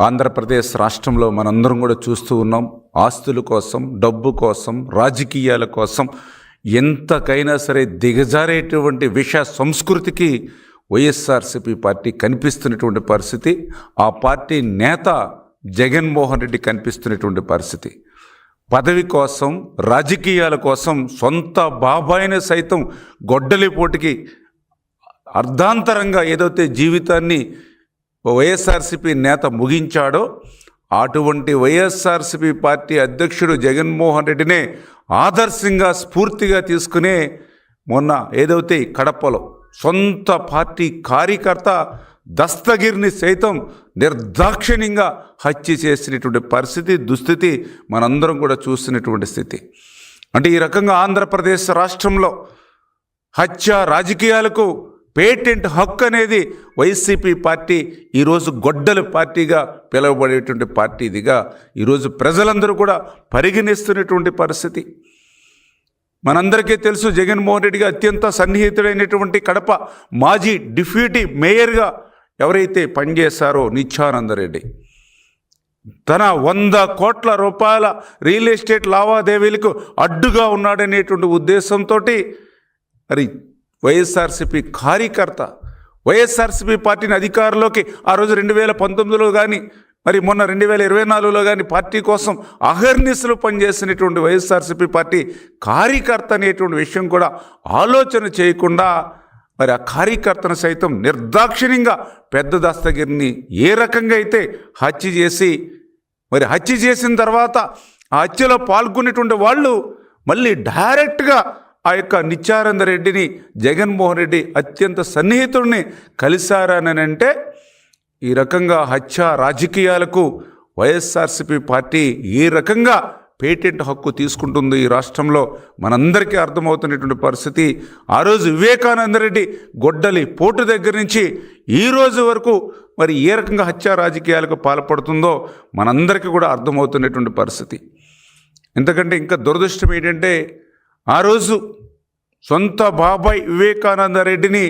ఆంధ్రప్రదేశ్ రాష్ట్రంలో మనందరం కూడా చూస్తూ ఉన్నాం. ఆస్తుల కోసం, డబ్బు కోసం, రాజకీయాల కోసం ఎంతకైనా సరే దిగజారేటువంటి విష సంస్కృతికి వైఎస్ఆర్సీపీ పార్టీ కనిపిస్తున్నటువంటి పరిస్థితి, ఆ పార్టీ నేత జగన్మోహన్ రెడ్డి కనిపిస్తున్నటువంటి పరిస్థితి. పదవి కోసం, రాజకీయాల కోసం సొంత బాబాయిని సైతం గొడ్డలిపోటుకి అర్ధాంతరంగా ఏదైతే జీవితాన్ని వైఎస్ఆర్సీపీ నేత ముగించాడో అటువంటి వైఎస్ఆర్సీపీ పార్టీ అధ్యక్షుడు జగన్మోహన్ రెడ్డినే ఆదర్శంగా స్ఫూర్తిగా తీసుకునే మొన్న ఏదైతే కడపలో సొంత పార్టీ కార్యకర్త దస్తగిరిని సైతం నిర్దాక్షిణ్యంగా హత్య చేసినటువంటి పరిస్థితి, దుస్థితి మనందరం కూడా చూసినటువంటి స్థితి. అంటే ఈ రకంగా ఆంధ్రప్రదేశ్ రాష్ట్రంలో హత్య రాజకీయాలకు పేటెంట్ హక్కు అనేది వైసీపీ పార్టీ ఈరోజు గొడ్డల పార్టీగా పిలువబడేటువంటి పార్టీదిగా ఈరోజు ప్రజలందరూ కూడా పరిగణిస్తున్నటువంటి పరిస్థితి. మనందరికీ తెలుసు, జగన్మోహన్ రెడ్డిగా అత్యంత సన్నిహితుడైనటువంటి కడప మాజీ డిప్యూటీ మేయర్గా ఎవరైతే పనిచేశారో నిత్యానందరెడ్డి తన 100 కోట్ల రూపాయల రియల్ ఎస్టేట్ లావాదేవీలకు అడ్డుగా ఉన్నాడనేటువంటి ఉద్దేశంతో మరి వైఎస్ఆర్సీపీ కార్యకర్త వైఎస్ఆర్సీపీ పార్టీని అధికారంలోకి ఆ రోజు 2019లో కానీ మరి మొన్న 2024లో కానీ పార్టీ కోసం అహర్నిశలు పనిచేసినటువంటి వైఎస్ఆర్సీపీ పార్టీ కార్యకర్త అనేటువంటి విషయం కూడా ఆలోచన చేయకుండా మరి ఆ కార్యకర్తను సైతం నిర్దాక్షిణ్యంగా పెద్ద దస్తగిరిని ఏ రకంగా అయితే హత్య చేసి మరి హత్య చేసిన తర్వాత ఆ హత్యలో పాల్గొనేటువంటి వాళ్ళు మళ్ళీ డైరెక్ట్గా ఆ యొక్క నిత్యానందరెడ్డిని జగన్మోహన్ రెడ్డి అత్యంత సన్నిహితుడిని కలిశారని అంటే ఈ రకంగా హత్య రాజకీయాలకు వైఎస్ఆర్సీపీ పార్టీ ఏ రకంగా పేటెంట్ హక్కు తీసుకుంటుంది ఈ రాష్ట్రంలో మనందరికీ అర్థమవుతున్నటువంటి పరిస్థితి. ఆ రోజు వివేకానందరెడ్డి గొడ్డలి పోటు దగ్గర నుంచి ఈ రోజు వరకు మరి ఏ రకంగా హత్య రాజకీయాలకు పాల్పడుతుందో మనందరికీ కూడా అర్థమవుతున్నటువంటి పరిస్థితి. ఎందుకంటే ఇంకా దురదృష్టం ఏంటంటే ఆ రోజు సొంత బాబాయ్ వివేకానందరెడ్డిని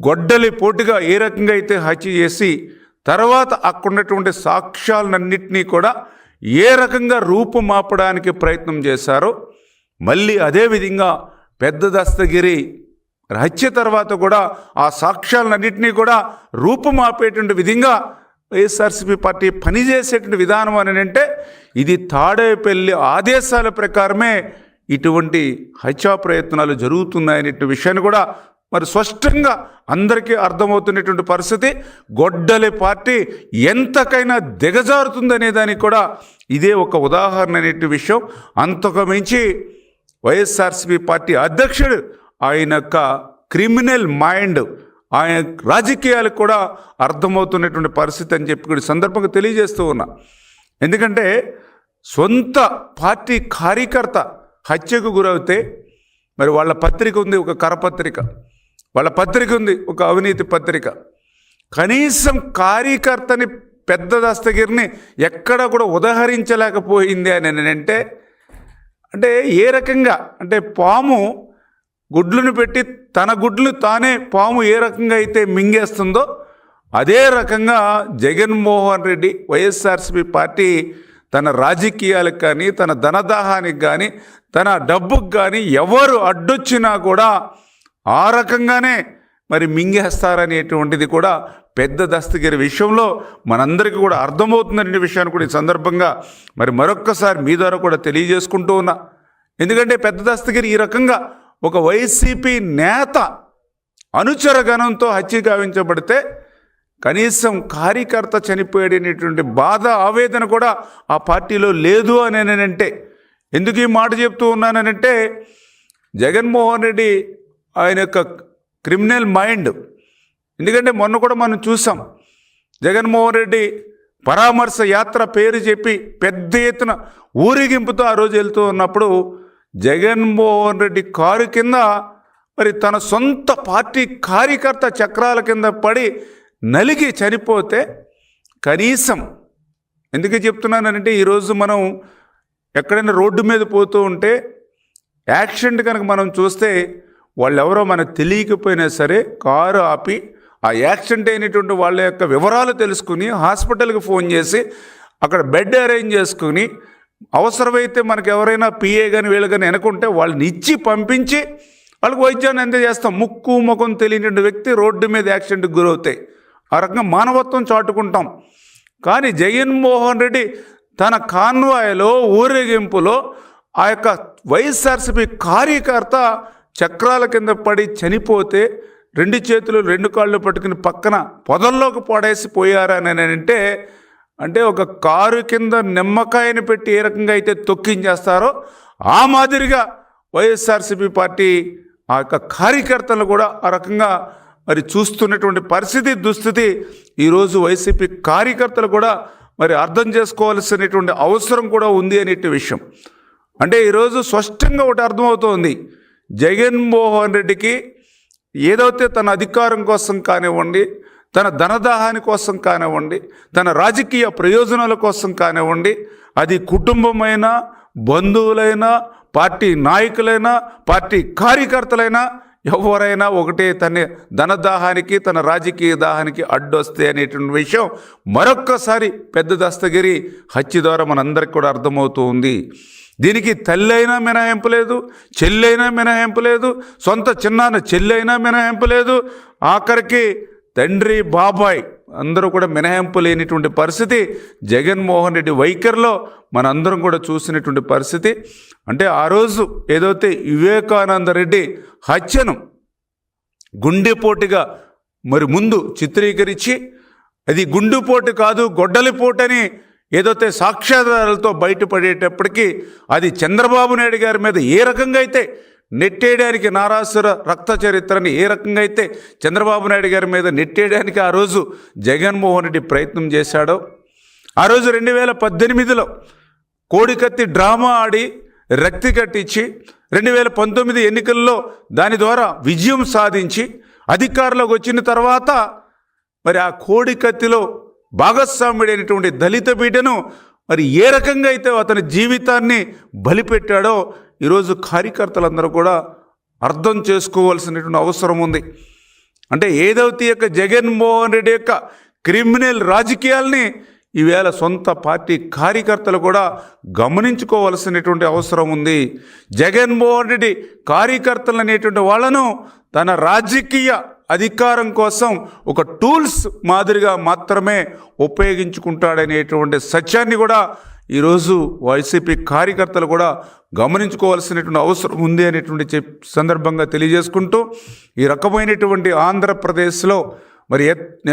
గొడ్డలి పోటుగా ఏ రకంగా అయితే హత్య చేసి తర్వాత అక్కడున్నటువంటి సాక్ష్యాలన్నింటినీ కూడా ఏ రకంగా రూపుమాపడానికి ప్రయత్నం చేశారో మళ్ళీ అదేవిధంగా పెద్ద దస్తగిరి హత్య తర్వాత కూడా ఆ సాక్ష్యాలన్నింటినీ కూడా రూపుమాపేటువంటి విధంగా వైఎస్ఆర్సీపీ పార్టీ పనిచేసేటువంటి విధానం అని అంటే ఇది తాడేపల్లి ఆదేశాల ప్రకారమే ఇటువంటి హత్యా ప్రయత్నాలు జరుగుతున్నాయనే విషయాన్ని కూడా మరి స్పష్టంగా అందరికీ అర్థమవుతున్నటువంటి పరిస్థితి. గొడ్డలి పార్టీ ఎంతకైనా దిగజారుతుందనే దానికి కూడా ఇదే ఒక ఉదాహరణ అనే విషయం. అంతకు మించి వైఎస్ఆర్సీపీ పార్టీ అధ్యక్షుడు ఆయన యొక్క క్రిమినల్ మైండ్, ఆయన రాజకీయాలకు కూడా అర్థమవుతున్నటువంటి పరిస్థితి అని చెప్పి కూడా సందర్భంగా తెలియజేస్తూ ఉన్నా. ఎందుకంటే సొంత పార్టీ కార్యకర్త హత్యకు గురవుతే మరి వాళ్ళ పత్రిక ఉంది, ఒక కరపత్రిక, వాళ్ళ పత్రిక ఉంది, ఒక అవినీతి పత్రిక. కనీసం కార్యకర్తని పెద్ద దస్తగిరిని ఎక్కడ కూడా ఉదహరించలేకపోయింది అని అంటే ఏ రకంగా అంటే పాము గుడ్లను పెట్టి తన గుడ్లు తానే పాము ఏ రకంగా అయితే మింగేస్తుందో అదే రకంగా జగన్మోహన్ రెడ్డి వైఎస్ఆర్సీపీ పార్టీ తన రాజకీయాలకు కానీ తన ధనదాహానికి కానీ తన డబ్బుకు కానీ ఎవరు అడ్డొచ్చినా కూడా ఆ రకంగానే మరి మింగేస్తారనేటువంటిది కూడా పెద్ద దస్తగిరి విషయంలో మనందరికీ కూడా అర్థమవుతుందనే విషయాన్ని కూడా ఈ సందర్భంగా మరి మరొక్కసారి మీ ద్వారా కూడా తెలియజేసుకుంటూ ఉన్నా. ఎందుకంటే పెద్ద దస్తగిరి ఈ రకంగా ఒక వైసీపీ నేత అనుచర గణంతో హత్య గావించబడితే కనీసం కార్యకర్త చనిపోయేటటువంటి బాధ ఆవేదన కూడా ఆ పార్టీలో లేదు అని అంటే ఎందుకు ఈ మాట చెప్తూ ఉన్నానంటే జగన్మోహన్ రెడ్డి ఆయన యొక్క క్రిమినల్ మైండ్. ఎందుకంటే మొన్న కూడా మనం చూసాం, జగన్మోహన్ రెడ్డి పరామర్శ యాత్ర పేరు చెప్పి పెద్ద ఎత్తున ఊరేగింపుతో ఆ రోజు వెళ్తూ ఉన్నప్పుడు జగన్మోహన్ రెడ్డి కారు కింద మరి తన సొంత పార్టీ కార్యకర్త చక్రాల కింద పడి నలిగి చనిపోతే కనీసం ఎందుకు చెప్తున్నానంటే ఈరోజు మనం ఎక్కడైనా రోడ్డు మీద పోతూ ఉంటే యాక్సిడెంట్ కనుక మనం చూస్తే వాళ్ళు ఎవరో మనకు తెలియకపోయినా సరే కారు ఆపి ఆ యాక్సిడెంట్ అయినటువంటి వాళ్ళ యొక్క వివరాలు తెలుసుకుని హాస్పిటల్కి ఫోన్ చేసి అక్కడ బెడ్ అరేంజ్ చేసుకుని అవసరమైతే మనకు ఎవరైనా పిఏ కానీ వీళ్ళు కానీ వెనుకుంటే వాళ్ళని ఇచ్చి పంపించి వాళ్ళకి వైద్యాన్ని అందజేస్తాం. ముక్కు ముఖం తెలియని వ్యక్తి రోడ్డు మీద యాక్సిడెంట్కి గురవుతాయి. ఆ రకంగా మానవత్వం చాటుకుంటాం. కానీ జగన్మోహన్ రెడ్డి తన కాన్వాయ్లో ఊరేగింపులో ఆ యొక్క వైఎస్ఆర్సీపీ కార్యకర్త చక్రాల కింద పడి చనిపోతే 2 చేతులు 2 కాళ్ళు పట్టుకుని పక్కన పొదల్లోకి పడేసి పోయారని అంటే ఒక కారు కింద నిమ్మకాయని పెట్టి ఏ రకంగా అయితే తొక్కించేస్తారో ఆ మాదిరిగా వైఎస్ఆర్సీపీ పార్టీ ఆ యొక్క కార్యకర్తలు కూడా ఆ రకంగా మరి చూస్తున్నటువంటి దుస్థితి ఈరోజు వైసీపీ కార్యకర్తలు కూడా మరి అర్థం చేసుకోవాల్సినటువంటి అవసరం కూడా ఉంది అనే విషయం. అంటే ఈరోజు స్పష్టంగా ఒకటి అర్థమవుతోంది, జగన్మోహన్ రెడ్డికి ఏదైతే తన అధికారం కోసం కానివ్వండి, తన ధనదాహాని కోసం కానివ్వండి, తన రాజకీయ ప్రయోజనాల కోసం కానివ్వండి, అది కుటుంబమైనా, బంధువులైనా, పార్టీ నాయకులైనా, పార్టీ కార్యకర్తలైనా ఎవరైనా ఒకటే, తన ధనదాహానికి తన రాజకీయ దాహానికి అడ్డొస్తే అనేటువంటి విషయం మరొక్కసారి పెద్ద దస్తగిరి హత్య ద్వారా మనందరికీ కూడా అర్థమవుతూ ఉంది. దీనికి తల్లి అయినా మినహాయింపు లేదు, చెల్లి అయినా మినహాయింపు లేదు, సొంత చిన్నాన్న చెల్లి అయినా మినహాయింపు లేదు, ఆఖరికి తండ్రి బాబాయ్ అందరూ కూడా మినహాయింపు లేనిటువంటి పరిస్థితి జగన్మోహన్ రెడ్డి వైఖరిలో మనందరం కూడా చూసినటువంటి పరిస్థితి. అంటే ఆ రోజు ఏదైతే వివేకానంద రెడ్డి హత్యను గుండెపోటుగా మరి ముందు చిత్రీకరించి అది గుండెపోటు కాదు గొడ్డలిపోటని ఏదైతే సాక్ష్యాధారాలతో బయటపడేటప్పటికీ అది చంద్రబాబు నాయుడు గారి మీద ఏ రకంగా అయితే నెట్టేయడానికి, నారాసుర రక్త చరిత్రని ఏ రకంగా అయితే చంద్రబాబు నాయుడు గారి మీద నెట్టేయడానికి ఆ రోజు జగన్మోహన్ రెడ్డి ప్రయత్నం చేశాడో, ఆ రోజు 2018లో కోడికత్తి డ్రామా ఆడి రక్తి కట్టించి 2019 ఎన్నికల్లో దాని ద్వారా విజయం సాధించి అధికారంలోకి వచ్చిన తర్వాత మరి ఆ కోడికత్తిలో భాగస్వామ్యుడైనటువంటి దళిత బిడ్డను మరి ఏ రకంగా అయితే అతని జీవితాన్ని బలిపెట్టాడో ఈరోజు కార్యకర్తలందరూ కూడా అర్థం చేసుకోవాల్సినటువంటి అవసరం ఉంది. అంటే ఏదైతే యొక్క జగన్మోహన్ రెడ్డి యొక్క క్రిమినల్ రాజకీయాల్ని ఈవేళ సొంత పార్టీ కార్యకర్తలు కూడా గమనించుకోవాల్సినటువంటి అవసరం ఉంది. జగన్మోహన్ రెడ్డి కార్యకర్తలు అనేటువంటి వాళ్ళను తన రాజకీయ అధికారం కోసం ఒక టూల్స్ మాదిరిగా మాత్రమే ఉపయోగించుకుంటాడనేటువంటి సత్యాన్ని కూడా ఈరోజు వైసీపీ కార్యకర్తలు కూడా గమనించుకోవాల్సినటువంటి అవసరం ఉంది అనేటువంటి సందర్భంగా తెలియజేసుకుంటూ, ఈ రకమైనటువంటి ఆంధ్రప్రదేశ్లో మరి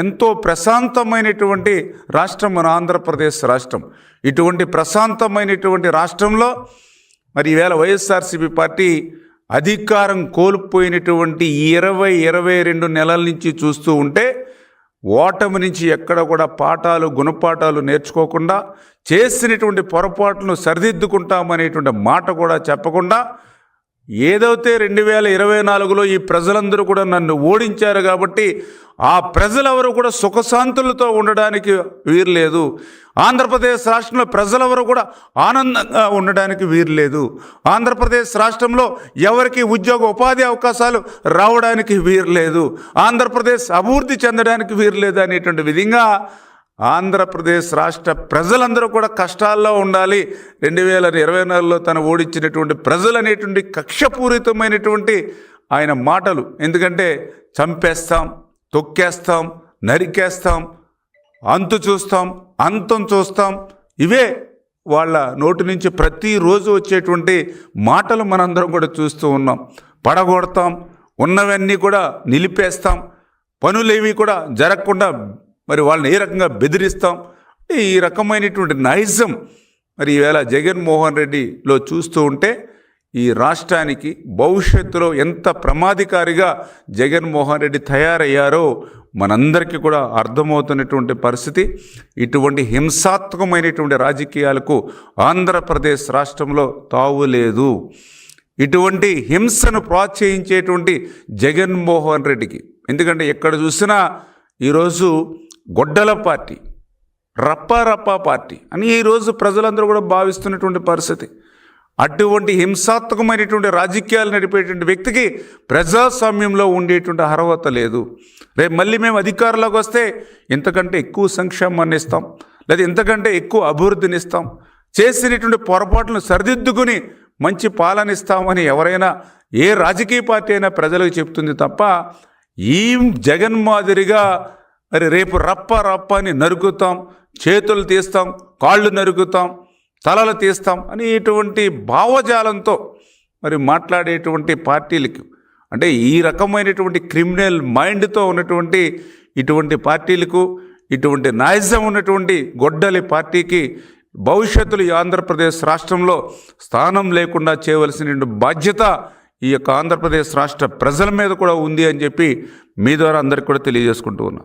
ఎంతో ప్రశాంతమైనటువంటి రాష్ట్రం మన ఆంధ్రప్రదేశ్ రాష్ట్రం. ఇటువంటి ప్రశాంతమైనటువంటి రాష్ట్రంలో మరి ఈవేళ వైఎస్ఆర్సీపీ పార్టీ అధికారం కోల్పోయినటువంటి 22 నెలల నుంచి చూస్తూ ఉంటే ఓటమి నుంచి ఎక్కడ కూడా గుణపాఠాలు నేర్చుకోకుండా, చేసినటువంటి పొరపాట్లను సరిదిద్దుకుంటామనేటువంటి మాట కూడా చెప్పకుండా, ఏదైతే 2024లో ఈ ప్రజలందరూ కూడా నన్ను ఓడించారు కాబట్టి ఆ ప్రజలెవరూ కూడా సుఖశాంతులతో ఉండడానికి వీర్లేదు, ఆంధ్రప్రదేశ్ రాష్ట్రంలో ప్రజలెవరూ కూడా ఆనందంగా ఉండడానికి వీర్లేదు, ఆంధ్రప్రదేశ్ రాష్ట్రంలో ఎవరికి ఉపాధి అవకాశాలు రావడానికి వీర్లేదు, ఆంధ్రప్రదేశ్ అభివృద్ధి చెందడానికి వీర్లేదు అనేటువంటి విధంగా ఆంధ్రప్రదేశ్ రాష్ట్ర ప్రజలందరూ కూడా కష్టాల్లో ఉండాలి. 2024లో తను ఓడించినటువంటి ప్రజలు అనేటువంటి కక్షపూరితమైనటువంటి ఆయన మాటలు. ఎందుకంటే చంపేస్తాం, తొక్కేస్తాం, నరికేస్తాం, అంతం చూస్తాం, ఇవే వాళ్ళ నోటి నుంచి ప్రతిరోజు వచ్చేటువంటి మాటలు మనందరం కూడా చూస్తూ ఉన్నాం. పడగొడతాం, ఉన్నవన్నీ కూడా నిలిపేస్తాం, పనులేవి కూడా జరగకుండా మరి వాళ్ళని ఏ రకంగా బెదిరిస్తాం. ఈ రకమైనటువంటి నైజం మరి ఈవేళ జగన్మోహన్ రెడ్డిలో చూస్తూ ఉంటే ఈ రాష్ట్రానికి భవిష్యత్తులో ఎంత ప్రమాదకారిగా జగన్మోహన్ రెడ్డి తయారయ్యారో మనందరికీ కూడా అర్థమవుతున్నటువంటి పరిస్థితి. ఇటువంటి హింసాత్మకమైనటువంటి రాజకీయాలకు ఆంధ్రప్రదేశ్ రాష్ట్రంలో తావులేదు. ఇటువంటి హింసను ప్రోత్సహించేటువంటి జగన్మోహన్ రెడ్డికి, ఎందుకంటే ఎక్కడ చూసినా ఈరోజు గొడ్డల పార్టీ, రప్పా పార్టీ అని ఈరోజు ప్రజలందరూ కూడా భావిస్తున్నటువంటి పరిస్థితి. అటువంటి హింసాత్మకమైనటువంటి రాజకీయాలు నడిపేటువంటి వ్యక్తికి ప్రజాస్వామ్యంలో ఉండేటువంటి అర్హత లేదు. రేపు మళ్ళీ మేము అధికారంలోకి వస్తే ఇంతకంటే ఎక్కువ సంక్షేమాన్ని ఇస్తాం, లేదా ఇంతకంటే ఎక్కువ అభివృద్ధిని ఇస్తాం, చేసినటువంటి పొరపాట్లను సరిదిద్దుకుని మంచి పాలన ఇస్తామని ఎవరైనా ఏ రాజకీయ పార్టీ అయినా ప్రజలకు చెప్తుంది తప్ప, ఈ జగన్ మాదిరిగా మరి రేపు రప్ప అని నరుకుతాం, చేతులు తీస్తాం, కాళ్ళు నరుకుతాం, తలలు తీస్తాం అనేటువంటి భావజాలంతో మరి మాట్లాడేటువంటి పార్టీలకు, అంటే ఈ రకమైనటువంటి క్రిమినల్ మైండ్తో ఉన్నటువంటి ఇటువంటి పార్టీలకు, ఇటువంటి నాయజం ఉన్నటువంటి గొడ్డలి పార్టీకి భవిష్యత్తులో ఈ ఆంధ్రప్రదేశ్ రాష్ట్రంలో స్థానం లేకుండా చేయవలసిన బాధ్యత ఈ యొక్క ఆంధ్రప్రదేశ్ రాష్ట్ర ప్రజల మీద కూడా ఉంది అని చెప్పి మీ ద్వారా అందరికీ కూడా తెలియజేసుకుంటూ ఉన్నా.